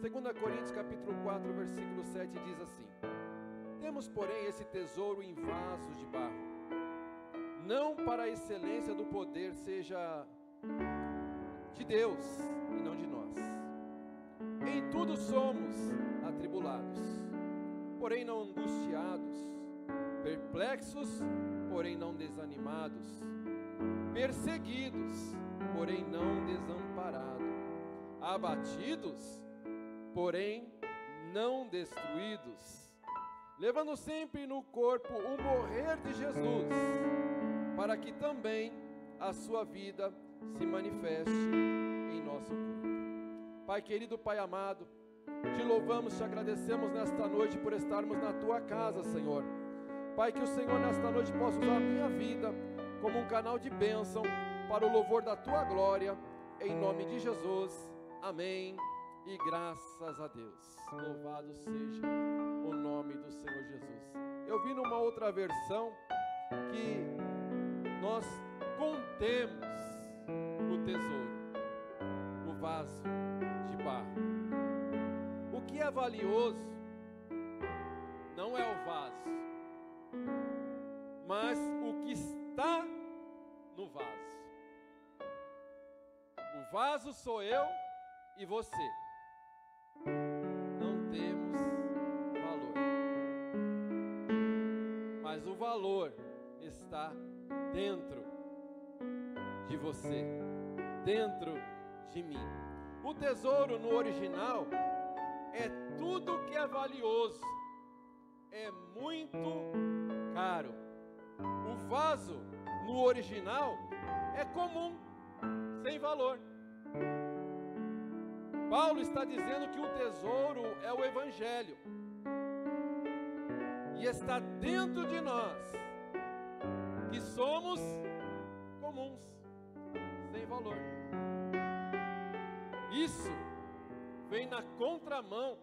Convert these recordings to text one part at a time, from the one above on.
2 Coríntios capítulo 4, versículo 7 diz assim: temos, porém, esse tesouro em vasos de barro, não para a excelência do poder seja de Deus e não de nós. Em tudo somos atribulados, porém não angustiados, perplexos, porém não desanimados, perseguidos, porém não desamparados, abatidos, porém não destruídos, levando sempre no corpo o morrer de Jesus, para que também a sua vida se manifeste em nosso corpo. Pai querido, Pai amado, te louvamos, te agradecemos nesta noite por estarmos na tua casa, Senhor. Pai, que o Senhor nesta noite possa usar a minha vida como um canal de bênção para o louvor da tua glória, em nome de Jesus, amém e graças a Deus. Louvado seja o nome do Senhor Jesus. Eu vi numa outra versão que nós contemos o tesouro no vaso de barro. O que é valioso não é o vaso, mas o que está no vaso. O vaso sou eu e você. Não temos valor, mas o valor está dentro de você, dentro de mim. O tesouro no original é tudo que é valioso, é muito caro. O vaso no original é comum, sem valor. Paulo está dizendo que o tesouro é o Evangelho e está dentro de nós, que somos comuns, sem valor. Isso vem na contramão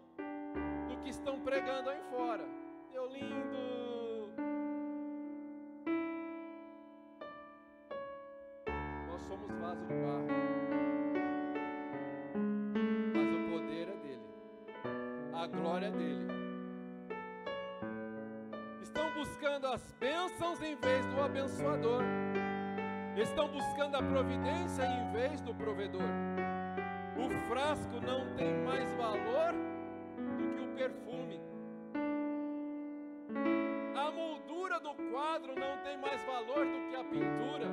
do que estão pregando aí fora. Meu lindo, nós somos vaso de barro, mas o poder é dele, a glória é dele. Estão buscando as bênçãos em vez do abençoador, estão buscando a providência em vez do provedor. O frasco não tem mais valor do que o perfume. A moldura do quadro não tem mais valor do que a pintura.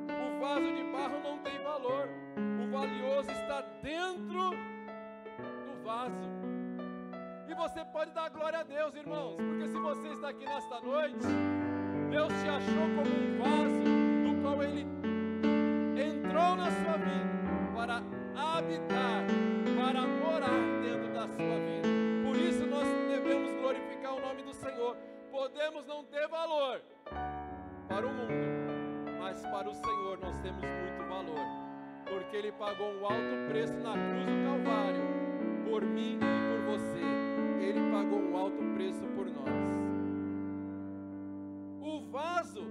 O vaso de barro não tem valor. O valioso está dentro do vaso. E você pode dar glória a Deus, irmãos, porque se você está aqui nesta noite, Deus te achou como um vaso no qual Ele entrou na sua vida para habitar, para morar dentro da sua vida. Por isso nós devemos glorificar o nome do Senhor. Podemos não ter valor para o mundo, mas para o Senhor nós temos muito valor, porque Ele pagou um alto preço na cruz do Calvário, por mim e por você. Ele pagou um alto preço por nós. O vaso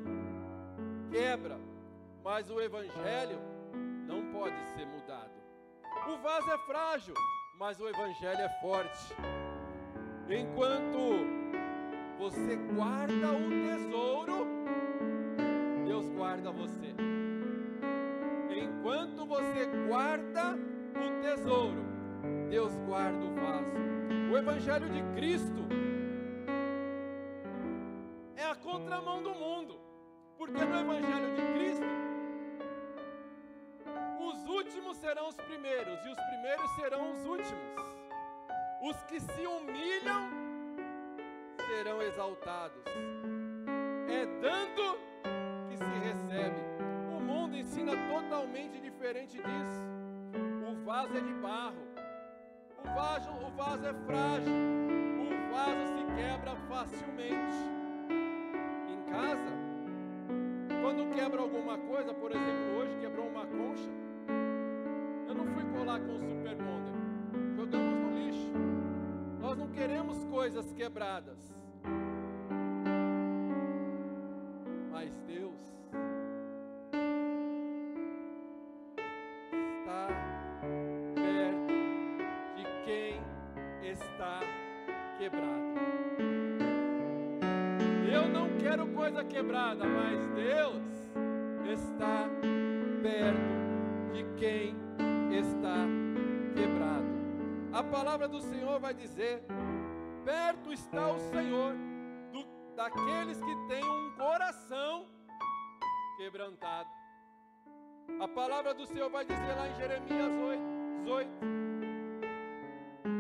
quebra, mas o Evangelho não pode ser mudado. O vaso é frágil, mas o Evangelho é forte. Enquanto você guarda o tesouro, Deus guarda você. Enquanto você guarda o tesouro, Deus guarda o vaso. O Evangelho de Cristo é a contramão do mundo, porque no Evangelho de Cristo os últimos serão os primeiros e os primeiros serão os últimos. Os que se humilham serão exaltados. É dando que se recebe. O mundo ensina totalmente diferente disso. O vaso é de barro. O vaso é frágil. O vaso se quebra facilmente. Em casa, quando quebra alguma coisa, por exemplo, hoje quebrou uma concha, eu não fui colar com o Super Bonder, jogamos no lixo. Nós não queremos coisas quebradas, mas Deus está perto quero coisa quebrada, mas Deus está perto de quem está quebrado. A palavra do Senhor vai dizer: perto está o Senhor daqueles que têm um coração quebrantado. A palavra do Senhor vai dizer lá em Jeremias 18,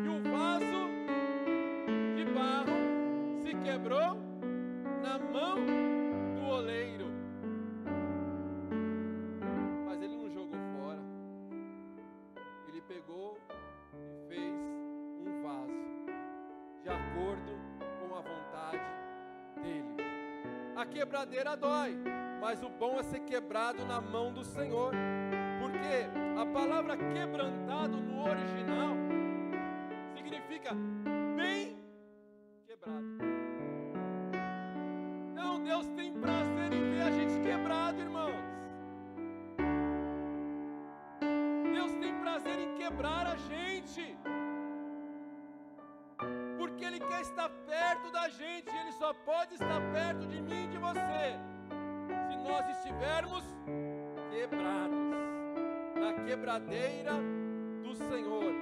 que o vaso de barro se quebrou na mão do oleiro, mas ele não jogou fora, ele pegou e fez um vaso de acordo com a vontade dele. A quebradeira dói, mas o bom é ser quebrado na mão do Senhor, porque a palavra quebrantado no original significa bem quebrado. Então Deus tem prazer em ver a gente quebrado, irmãos. Deus tem prazer em quebrar a gente, porque Ele quer estar perto da gente. Ele só pode estar perto de mim e de você se nós estivermos quebrados na quebradeira do Senhor.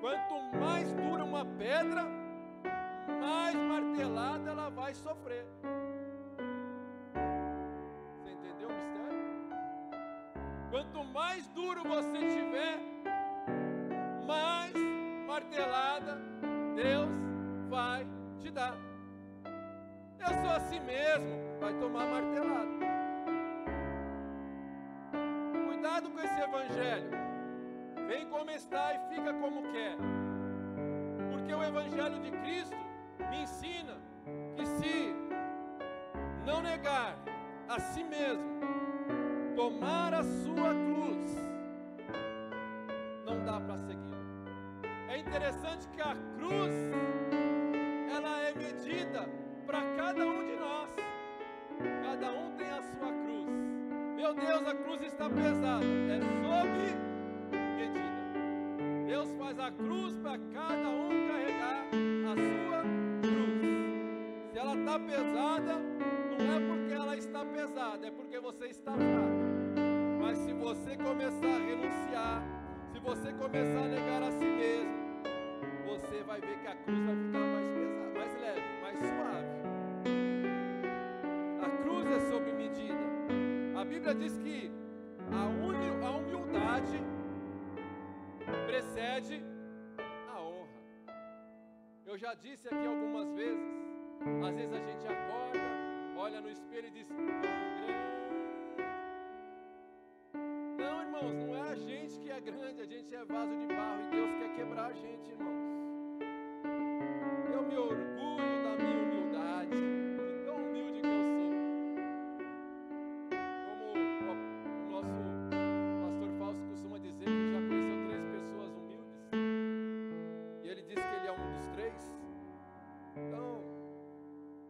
Quanto mais dura uma pedra, mais martelada ela vai sofrer. Você entendeu o mistério? Quanto mais duro você tiver, mais martelada Deus vai te dar. Eu sou assim mesmo, vai tomar martelada. Cuidado com esse evangelho. Vem como está e fica como quer. Porque o evangelho de Cristo me ensina que se não negar a si mesmo, tomar a sua cruz, não dá para seguir. É interessante que a cruz, ela é medida para cada um de nós. Cada um tem a sua cruz. Meu Deus, a cruz está pesada. É sob medida. Deus faz a cruz para cada um carregar a sua cruz. Se ela está pesada, não é porque ela está pesada, é porque você está fraco. Mas se você começar a renunciar, se você começar a negar a si mesmo, você vai ver que a cruz vai ficar mais pesada, mais leve, mais suave. A cruz é sob medida. A Bíblia diz que a humildade precede a honra. Eu já disse aqui algumas vezes, às vezes a gente acorda, olha no espelho e diz: tão grande. Não, irmãos, não é a gente que é grande, a gente é vaso de barro e Deus quer quebrar a gente, irmãos. Eu me orgulho da minha humildade, de tão humilde que eu sou. Como o nosso pastor Fausto costuma dizer, que já conheceu 3 pessoas humildes, e ele disse que ele é um dos 3. Então,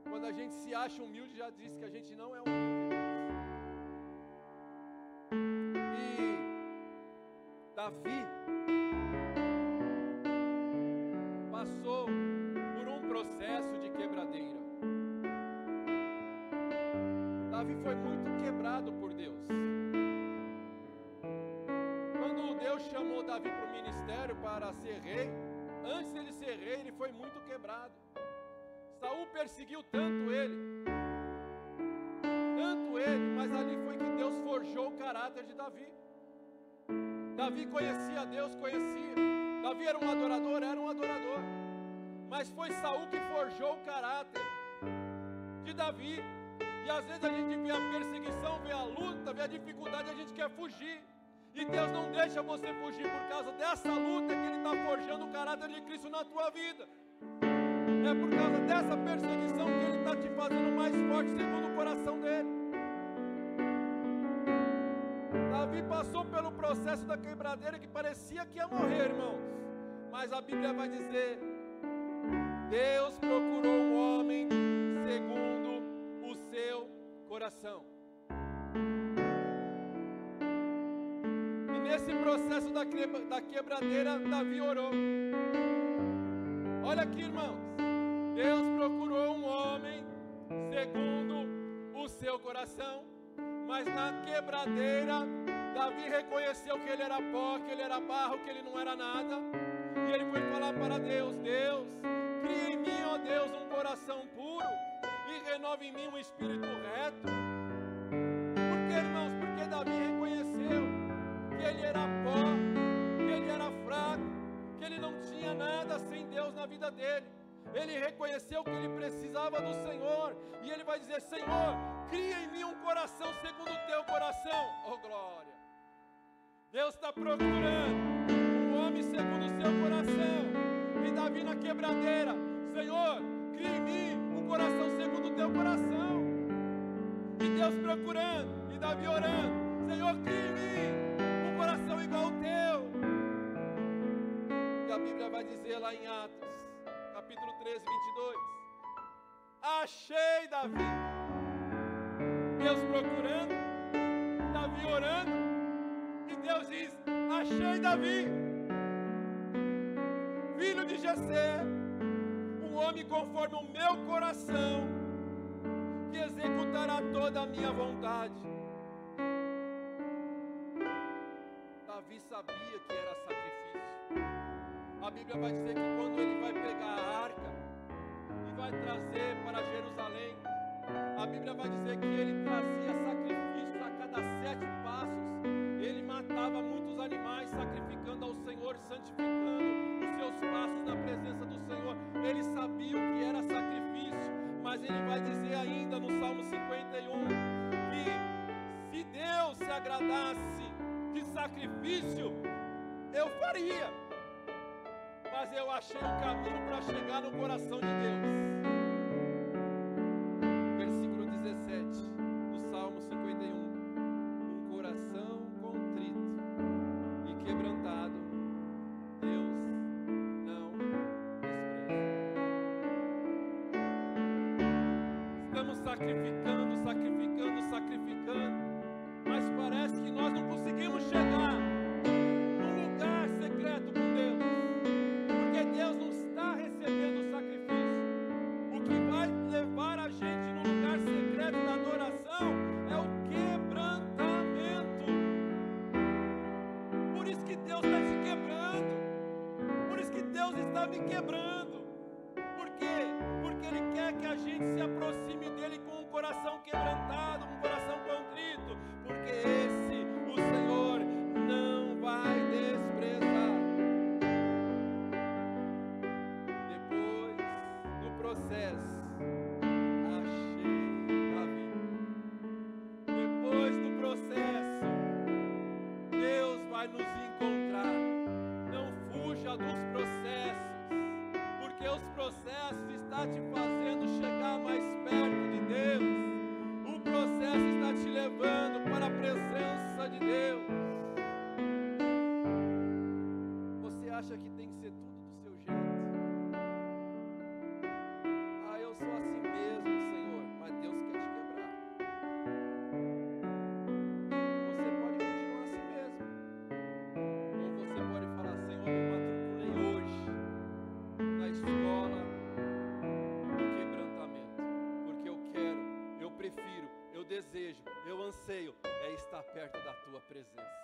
quando a gente se acha humilde, já disse que a gente não é humilde, irmãos. E Davi passou por um processo de quebradeira. Davi foi muito quebrado por Deus. Quando Deus chamou Davi para o ministério para ser rei, antes dele ser rei, ele foi muito quebrado. Saul perseguiu tanto ele, mas ali foi que Deus forjou o caráter de Davi. Davi conhecia Deus, conhecia. Davi era um adorador, mas foi Saul que forjou o caráter de Davi. E às vezes a gente vê a perseguição, vê a luta, vê a dificuldade, a gente quer fugir. E Deus não deixa você fugir por causa dessa luta que Ele está forjando o caráter de Cristo na tua vida. É por causa dessa perseguição que Ele está te fazendo mais forte segundo o coração dEle. Davi passou pelo processo da quebradeira que parecia que ia morrer, irmãos. Mas a Bíblia vai dizer: Deus procurou um homem segundo o seu coração. E nesse processo da quebradeira, Davi orou. Olha aqui, irmãos. Deus procurou um homem segundo seu coração, mas na quebradeira, Davi reconheceu que ele era pó, que ele era barro, que ele não era nada. E ele foi falar para Deus: Deus, cria em mim, ó Deus, um coração puro e renova em mim um espírito reto. Por que, irmãos? Porque Davi reconheceu que ele era pó, que ele era fraco, que ele não tinha nada sem Deus na vida dele. Ele reconheceu que ele precisava do Senhor, e ele vai dizer: Senhor, cria em mim um coração segundo o teu coração. Oh glória! Deus está procurando um homem segundo o seu coração. E Davi na quebradeira: Senhor, cria em mim um coração segundo o teu coração. E Deus procurando, e Davi orando: Senhor, cria em mim um coração igual ao teu. E a Bíblia vai dizer lá em Atos capítulo 13, 22: achei Davi. Deus procurando, Davi orando, e Deus diz: achei Davi, filho de Jessé, um homem conforme o meu coração, que executará toda a minha vontade. Davi sabia que era sacrifício. A Bíblia vai dizer que quando ele vai pegar a arca e vai trazer para Jerusalém, a Bíblia vai dizer que ele trazia sacrifícios a cada 7 passos. Ele matava muitos animais, sacrificando ao Senhor, santificando os seus passos na presença do Senhor. Ele sabia o que era sacrifício, mas ele vai dizer ainda no Salmo 51 que se Deus se agradasse de sacrifício, eu faria. Mas eu achei o caminho para chegar no coração de Deus. Versículo 17 do Salmo 51: um coração contrito e quebrantado, Deus não despreza. Estamos sacrificando, mas parece que nós não conseguimos chegar num lugar secreto com Deus. Deus não está recebendo o sacrifício. O que vai levar a gente no lugar secreto da adoração é o quebrantamento. Por isso que Deus está te quebrando. Por isso que Deus está me quebrando. Por quê? Porque Ele quer que a gente se aproxime dEle com um coração quebrantado, um coração contrito. Porque esse, o Senhor, não vai desprezar. Processo, achei Davi. Depois do processo, Deus vai nos encontrar. Não fuja dos processos, porque os processos estão te fazendo chegar mais perto de Deus. O processo está te levando para a presença de Deus. Você acha que tem que ser tudo do seu jeito? Eu sou assim mesmo, Senhor, mas Deus quer te quebrar. Você pode continuar assim mesmo, ou você pode falar: Senhor, me matriculei hoje na escola do quebrantamento, porque eu quero, eu prefiro, eu desejo, eu anseio é estar perto da Tua presença.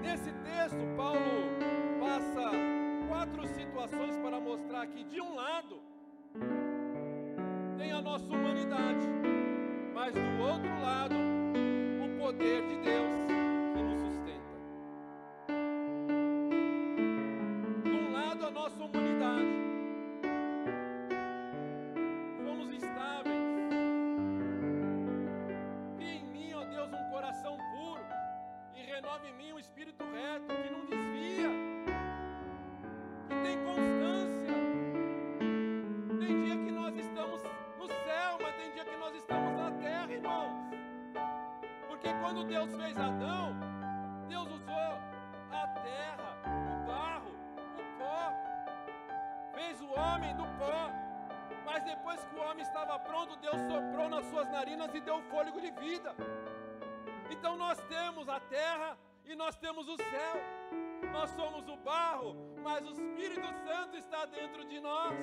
Nesse texto, Paulo passa 4 situações para mostrar que, de um lado, tem a nossa humanidade, mas do outro lado, o poder de Deus que nos sustenta. De um lado, a nossa humanidade, somos instáveis. Cria em mim, ó Deus, um coração puro e renova em mim um espírito reto que não desvia, que tem constância. Tem dia que nós estamos no céu, mas tem dia que nós estamos na terra, irmãos. Porque quando Deus fez Adão, Deus usou a terra, o barro, o pó. Fez o homem do pó. Mas depois que o homem estava pronto, Deus soprou nas suas narinas e deu fôlego de vida. Então nós temos a terra e nós temos o céu. Nós somos o barro, mas o Espírito Santo está dentro de nós.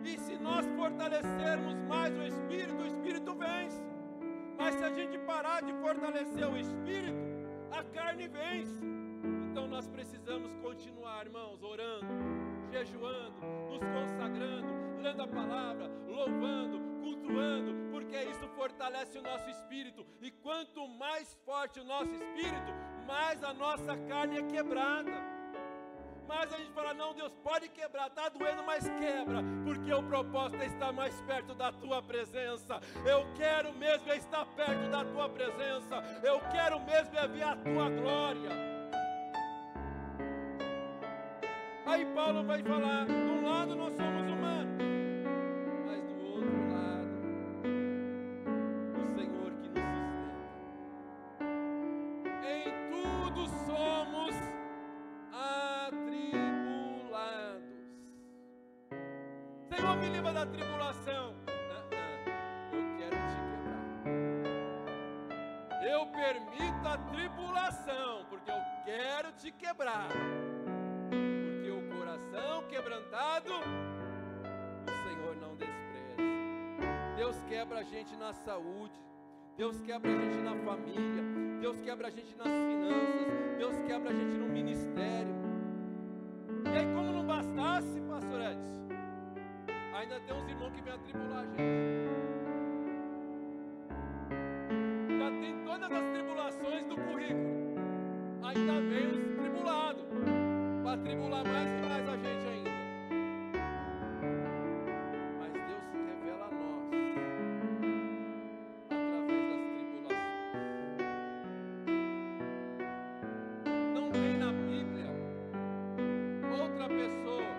E se nós fortalecermos mais o Espírito vence. Mas se a gente parar de fortalecer o Espírito, a carne vence. Então nós precisamos continuar, irmãos, orando, jejuando, nos consagrando, lendo a palavra, louvando, cultuando, porque isso fortalece o nosso espírito. E quanto mais forte o nosso espírito, mais a nossa carne é quebrada. Mas a gente fala, não, Deus pode quebrar, está doendo, mas quebra, porque o propósito é estar mais perto da Tua presença. Eu quero mesmo é estar perto da Tua presença, eu quero mesmo é ver a Tua glória. Aí Paulo vai falar, de um lado nós somos humanos, mas do outro lado, o Senhor que nos sustenta. Em tudo somos atribulados. Senhor, me livra da tribulação. Eu quero te quebrar. Eu permito a tribulação, porque eu quero te quebrar. Porque o coração quebrantado, o Senhor não despreza. Deus quebra a gente na saúde. Deus quebra a gente na família. Deus quebra a gente nas finanças. Deus quebra a gente no ministério. E aí, como não bastasse, pastor Edson, ainda tem uns irmãos que vêm atribular a gente. Já tem todas as tribulações do currículo. Ainda vem os tribulados para tribular mais e mais a gente ainda. Mas Deus se revela a nós através das tribulações. Não tem na Bíblia outra pessoa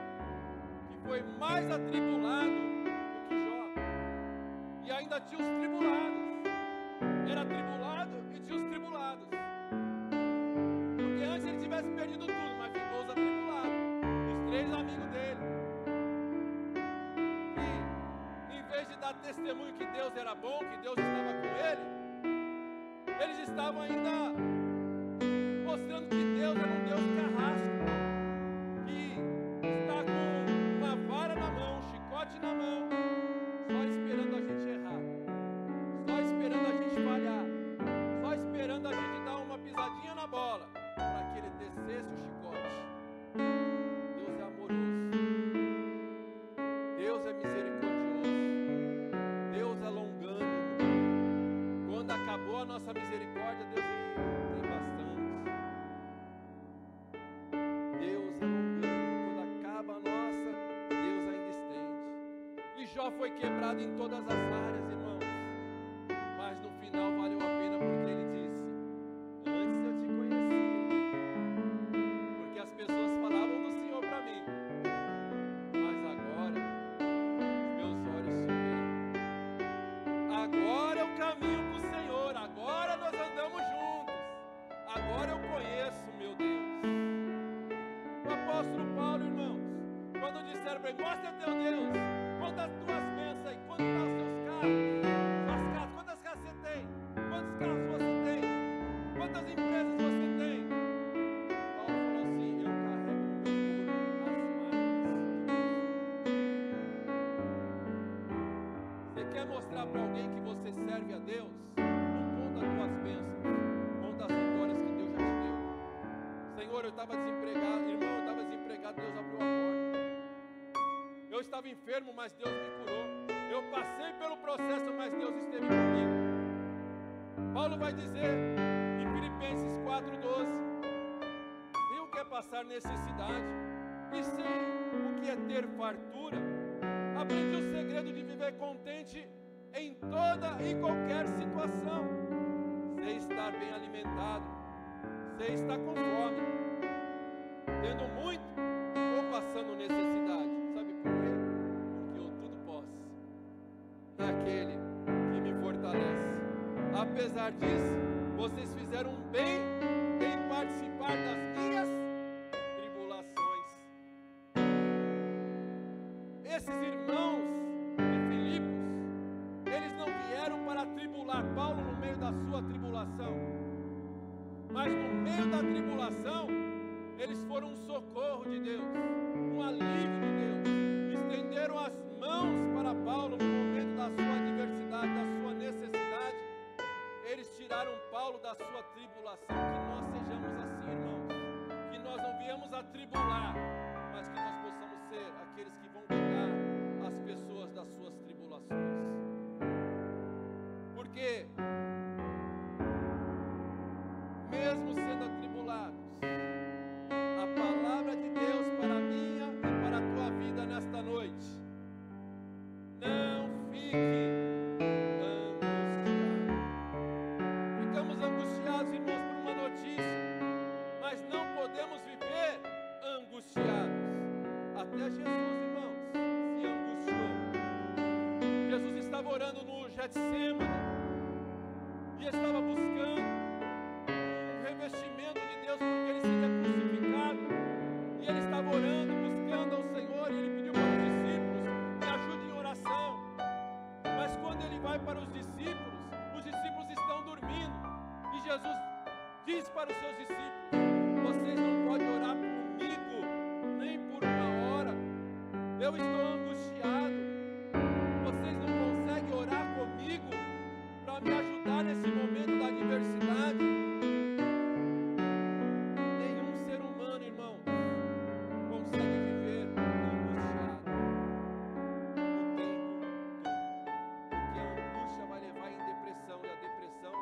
que foi mais atribulado do que Jó. E ainda tinha os tribulados. Era tribulado e tinha os tribulados. Porque antes ele tivesse perdido tudo, mas ficou os atribulados, os 3 amigos dele. E em vez de dar testemunho que Deus era bom, que Deus estava com ele, eles estavam ainda mostrando que Deus era um Deus carrasco, que está com uma vara na mão, um chicote na mão, só esperando a gente errar, só esperando a gente falhar, só esperando a gente dar uma pisadinha na bola, para que ele descesse o chicote. Deus é amoroso, Deus é misericordioso, Deus é longânimo. Quando acabou a nossa misericórdia, Deus tem bastante. Deus é longânimo. Quando acaba a nossa, Deus ainda estende. E Jó foi quebrado em todas as áreas, irmãos. Mas no final valeu a pena, porque ele disse: antes eu te conhecia, porque as pessoas falavam do Senhor para mim, mas agora os meus olhos te veem. Agora eu caminho com o Senhor, agora nós andamos juntos, agora eu conheço meu Deus. O apóstolo Paulo, irmãos, quando disseram para ele: mostra teu Deus, conta as tuas bênçãos aí, quanto estão os seus carros, suas casas, quantas casas você tem, quantos carros você tem, quantas empresas você tem. Paulo falou assim: eu carrego no meu corpo as marcas de Cristo. Você quer mostrar para alguém que você serve a Deus? Não conta as tuas bênçãos, conta as vitórias que Deus já te deu. Senhor, eu estava desempregado, irmão, eu estava desempregado, Deus abriu a porta. Eu estava enfermo, mas Deus me curou. Eu passei pelo processo, mas Deus esteve comigo. Paulo vai dizer em Filipenses 4:12: sei o que é passar necessidade e sei o que é ter fartura. Aprendi o segredo de viver contente em toda e qualquer situação. Sei estar bem alimentado, sei estar com fome, tendo muito ou passando necessidade. Sabe por quê? Porque eu tudo posso naquele que me fortalece. Apesar disso, vocês fizeram bem em participar das minhas tribulações. Esses irmãos de Filipos, eles não vieram para tribular Paulo no meio da sua tribulação, mas no meio da tribulação, eles foram um socorro de Deus, um alívio de Deus, estenderam as mãos estão lá, mas que nós possamos ser aqueles que vão tirar as pessoas das suas tribulações. Porque, mesmo sendo atribulados, a palavra de Deus para a minha e para a tua vida nesta noite: não fique angustiado. Ficamos angustiados, irmãos, por uma notícia, mas não podemos viver angustiados. Até Jesus, irmãos, se angustiou. Jesus estava orando no Getsemane e estava buscando um revestimento de Deus, porque ele seria crucificado. E ele estava orando, buscando ao Senhor, e ele pediu para os discípulos: me ajude em oração. Mas quando ele vai para os discípulos estão dormindo. E Jesus diz para os seus discípulos: vocês não podem orar comigo nem por uma hora. Eu estou angustiado. Vocês não conseguem orar comigo para me ajudar nesse momento da adversidade? Nenhum ser humano, irmãos, consegue viver angustiado o tempo todo, porque a angústia vai levar em depressão, e a depressão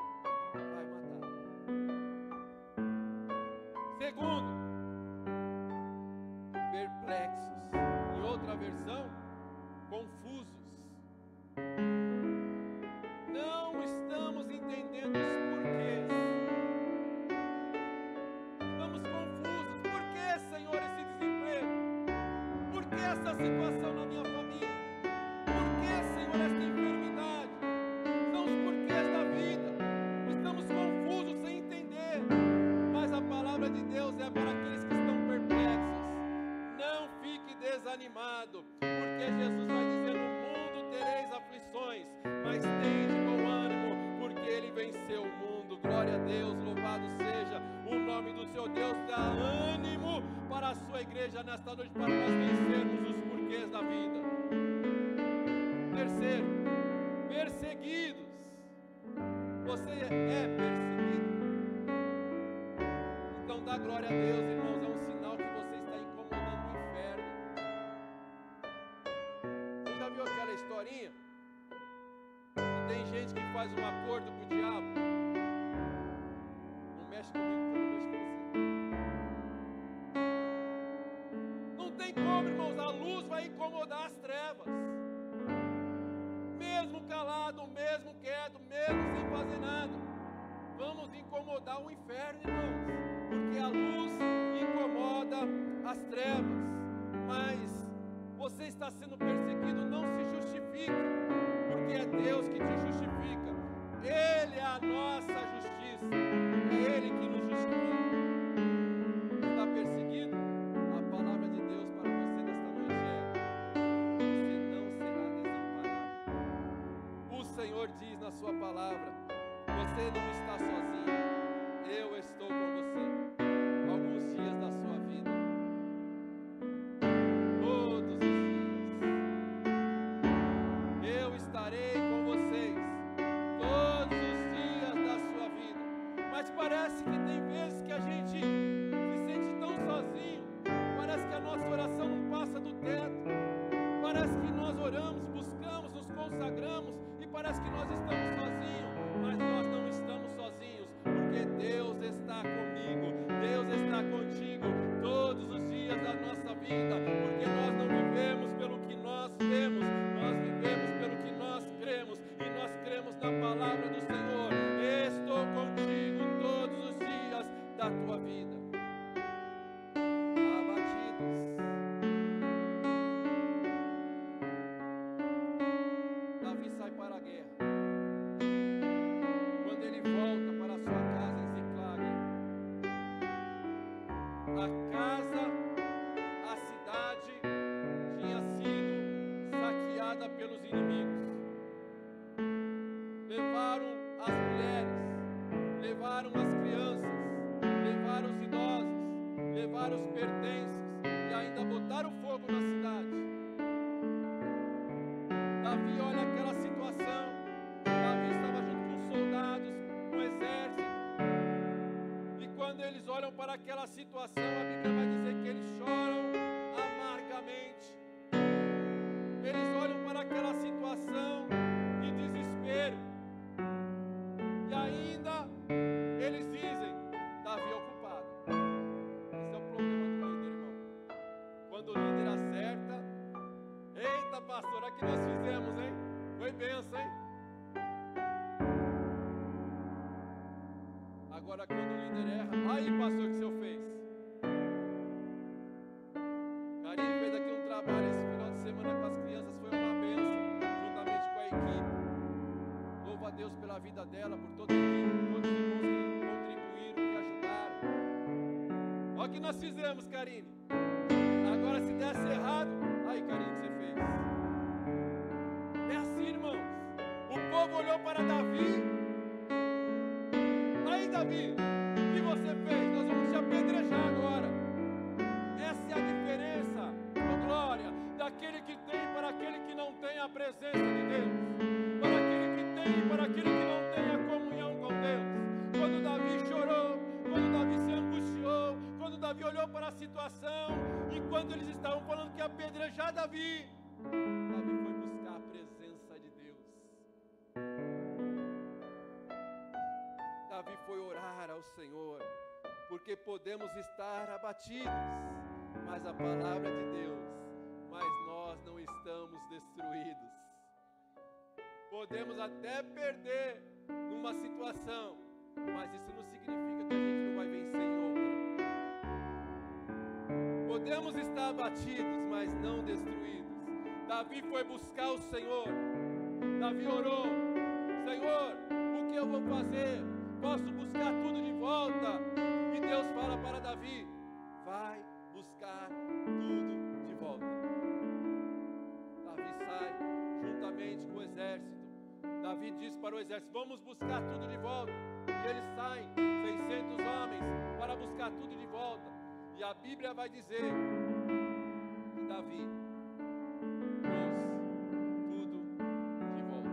vai matar. Segundo, perplexos. Em outra versão, confusos. Não estamos entendendo os porquês. Estamos confusos. Por que, Senhor, esse desemprego? Por que essa situação na minha família? Por que, Senhor, esta enfermidade? São os porquês da vida. Estamos confusos sem entender. Mas a palavra de Deus é para aqueles que estão perplexos. Não fique desanimado, porque Jesus vai dizer: no mundo tereis aflições, mas tende bom ânimo, porque ele venceu o mundo. Glória a Deus, louvado seja o nome do seu Deus. Dá ânimo para a sua igreja nesta noite, para nós vencermos os porquês da vida. Terceiro, perseguidos. Você é perseguido? Então dá glória a Deus, irmãos. É um sinal que você está incomodando o inferno. Você já viu aquela historinha? Que tem gente que faz um acordo com o diabo. Não mexe comigo que eu não mexo com você. Não tem como, irmãos. A luz vai incomodar as trevas. Mesmo calado, mesmo quieto, mesmo sem fazer nada, vamos incomodar o inferno, irmãos, porque a luz incomoda as trevas. Mas você está sendo perseguido, não se justifique, porque é Deus que te justifica. Ele é a nossa justiça, é Ele que nos justifica. Está perseguido? A palavra de Deus para você nesta noite é: você não será desamparado. O Senhor diz na sua palavra: você não está sozinho, eu estou com você alguns dias da sua vida, todos os dias. Eu estarei com vocês todos os dias da sua vida. Mas parece que tem vezes que a gente se sente tão sozinho, parece que a nossa oração não passa do teto, parece que nós oramos, buscamos, nos consagramos e parece que nós estamos sozinhos, mas nós não estamos sozinhos, porque Deus está comigo, Deus está contigo todos os dias da nossa vida, porque nós não vivemos pelo que nós vemos, nós vivemos pelo que nós cremos, e nós cremos na palavra do Senhor. Estou contigo todos os dias da tua vida. Abatidos. Davi sai para a guerra. Quando ele volta para a sua casa em Ziclag, a casa, a cidade tinha sido saqueada pelos inimigos. Levaram as mulheres, levaram as crianças, levaram os idosos, levaram os pertences e ainda botaram fogo na cidade. Davi olha aquela situação. Davi estava junto com soldados, com exército. E quando eles olham para aquela situação, a Bíblia vai dizer que eles choram. pastor, aqui nós fizemos, hein? Foi benção, hein? Agora quando o líder erra, aí pastor, o que o senhor fez? Carinho fez aqui um trabalho esse final de semana com as crianças, foi uma benção, juntamente com a equipe. Louvo a Deus pela vida dela, por toda a equipe, todos os irmãos que contribuíram, que ajudaram. Olha o que nós fizemos, Karine. Agora se desse errado, aí Karine, o que você fez? É assim, irmãos. O povo olhou para Davi. Aí, Davi, o que você fez? Nós vamos te apedrejar agora. Essa é a diferença, oh glória, daquele que tem para aquele que não tem a presença de Deus, para aquele que tem e para aquele que não tem a comunhão com Deus. Quando Davi chorou, quando Davi se angustiou, quando Davi olhou para a situação, enquanto eles estavam falando que ia apedrejar Davi, Davi foi buscar a presença de Deus. Davi foi orar ao Senhor, porque podemos estar abatidos, mas a palavra de Deus, mas nós não estamos destruídos. Podemos até perder numa situação, mas isso não significa que a gente não vai vencer em outra. Podemos estar abatidos, mas não destruídos. Davi foi buscar o Senhor. Davi orou: Senhor, o que eu vou fazer? Posso buscar tudo de volta? E Deus fala para Davi: vai buscar tudo de volta. Davi sai juntamente com o exército. Davi diz para o exército: vamos buscar tudo de volta. E eles saem, 600 homens, para buscar tudo de volta. E a Bíblia vai dizer que Davi trouxe tudo de volta,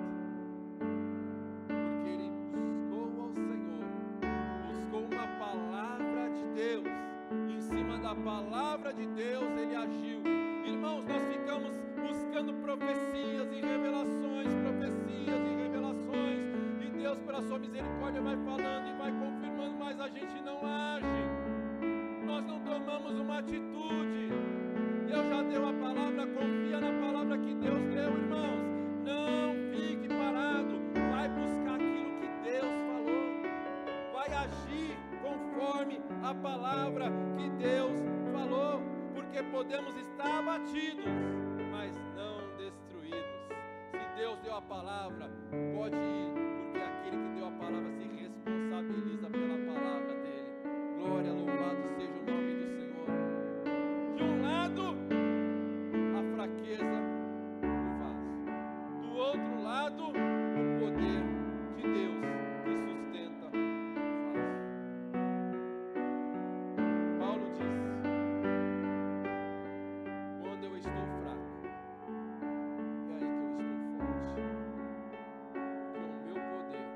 porque ele buscou ao Senhor, buscou uma palavra de Deus. Em cima da palavra de Deus ele agiu. Irmãos, nós ficamos buscando profecias e revelações, e Deus, pela sua misericórdia, vai falando e vai confirmando, mas a gente não age. Nós não tomamos uma atitude. Deus já deu a palavra, confia na palavra que Deus deu, irmãos. Não fique parado, vai buscar aquilo que Deus falou, vai agir conforme a palavra que Deus falou, porque podemos estar abatidos, mas não destruídos. Se Deus deu a palavra, pode ir, porque aquele que deu a palavra se responsabiliza pela palavra dele. Glória, louvado seja o nome do Senhor. De um lado, a fraqueza do vaso. Do outro lado, o poder de Deus que sustenta o vaso. Paulo disse: quando eu estou fraco, é aí que eu estou forte. Porque o meu poder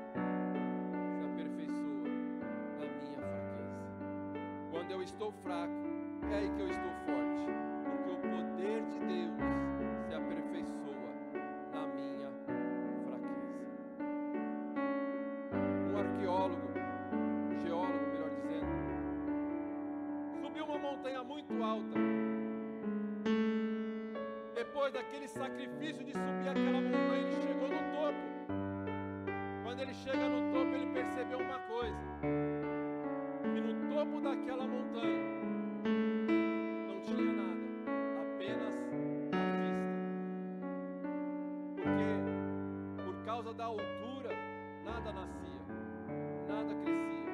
se aperfeiçoa na minha fraqueza. Quando eu estou fraco, é aí que eu estou forte, porque o poder de Deus se aperfeiçoa na minha fraqueza. Um arqueólogo, um geólogo, melhor dizendo, subiu uma montanha muito alta. Depois daquele sacrifício de subir aquela montanha, ele chegou no topo. Quando ele chega no topo, ele percebeu uma coisa: que no topo daquela montanha não tinha nada, apenas a vista. Porque por causa da altura, nada nascia, nada crescia,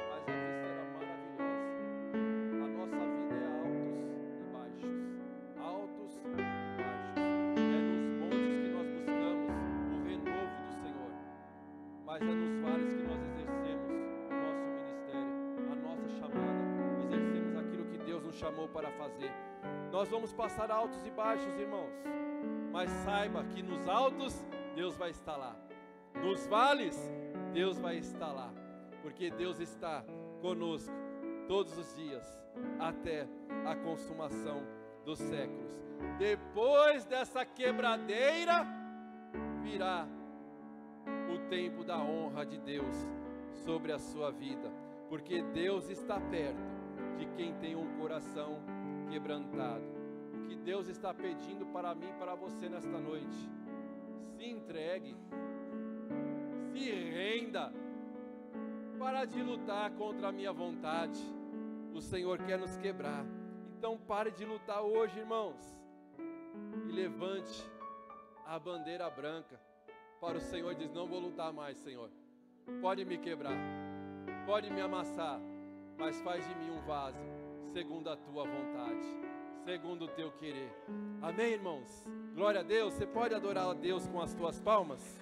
mas a vista era maravilhosa. A nossa vida é altos e baixos, altos e baixos. É nos montes que nós buscamos o renovo do Senhor, mas é nos vales que nós exercemos o nosso ministério, a nossa chamada, exercemos aquilo que Deus nos chamou para fazer. Nós vamos passar altos e baixos, irmãos, mas saiba que nos altos Deus vai estar lá, nos vales Deus vai estar lá, porque Deus está conosco todos os dias, até a consumação dos séculos. Depois dessa quebradeira, virá o tempo da honra de Deus sobre a sua vida, porque Deus está perto de quem tem um coração quebrantado. O que Deus está pedindo para mim e para você nesta noite. Se entregue, se renda, para de lutar contra a minha vontade. O Senhor quer nos quebrar. Então pare de lutar hoje, irmãos, e levante a bandeira branca para o Senhor. Diz: não vou lutar mais, Senhor. Pode me quebrar, pode me amassar, mas faz de mim um vaso segundo a tua vontade, segundo o teu querer. Amém, irmãos? Glória a Deus. Você pode adorar a Deus com as tuas palmas?